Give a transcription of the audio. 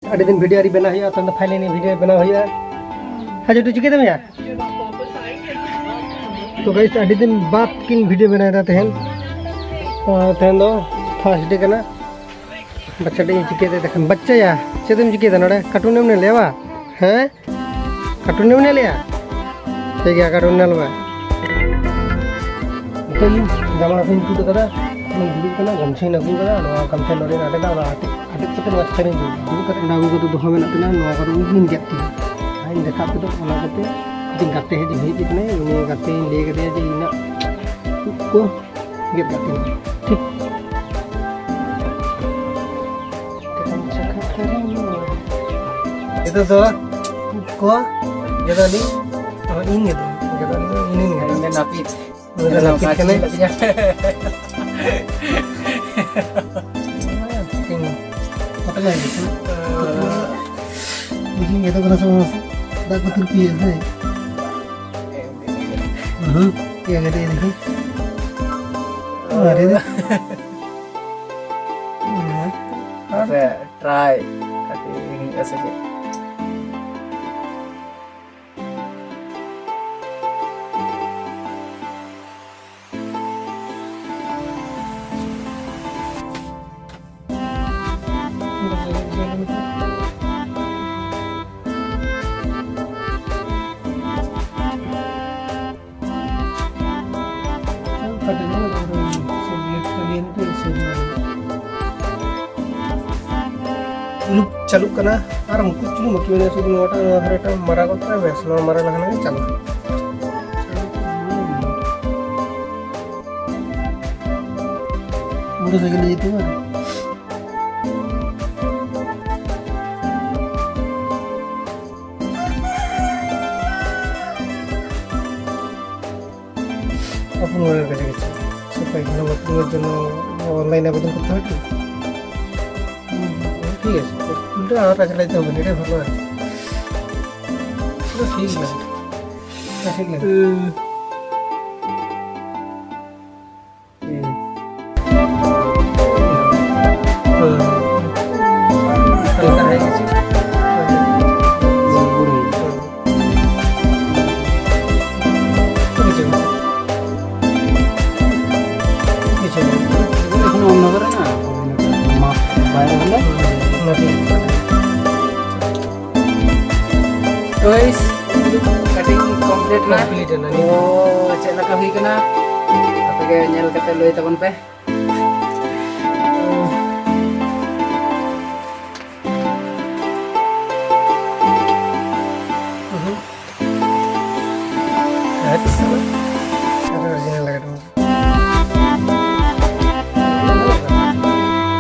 ada दिन video री बना हुआ तो फाइनली वीडियो बना हुआ हाँ जो चिके तुम यार तो गाइस ada दिन बाद किन वीडियो बनाया था तहन दो फर्स्ट डे करना बच्चा डे चिके थे देखन बच्चा या से तुम चिके थे नोड़े कार्टून ने लेवा हैं कार्टून ने लिया ठीक है कार्टून ने लवा तो ये जमा फिन तू करा मैं वीडियो करना गमछे नगुन करा नो गमछे नोरे नाटे दा आटे आटे से तो अच्छा नहीं दू कर नागु को तो दोहा में नाते ना नो कर उगिन जाती है इन देखा तो ओला करते दिन करते हैं जी भेज इतने इन्हें करते ले करते जी ना को गेट करते ठीक itu tuh ko jadi ini gitu jadi ini nggak napit udah napit kan ya apa lagi itu ini gitu karena semua tak keturpian sih ya gitu ini ada deh saya try kasih ini saja. lu चालू करना और हमको चलो मक्की में से NOTA हरेटा मरा को तो वैसे नो मरा लगना है चालू मोटरसाइकिल ये तो अपन मोबाइल का जगह सफाई करना मतलब जनो ऑनलाइन आवेदन करते हैं ঠিক আছে ফুলটা আর কাছে লাইতে হবে এটা ভালো আছে পুরো ঠিক লাগে ঠিক লাগে এখন অন্য করে না মাছ বাইরে হলে तो guys cutting complete lah oh cek nak kahwi kena tapi kayak nyel kata loy takon pe ada original lagi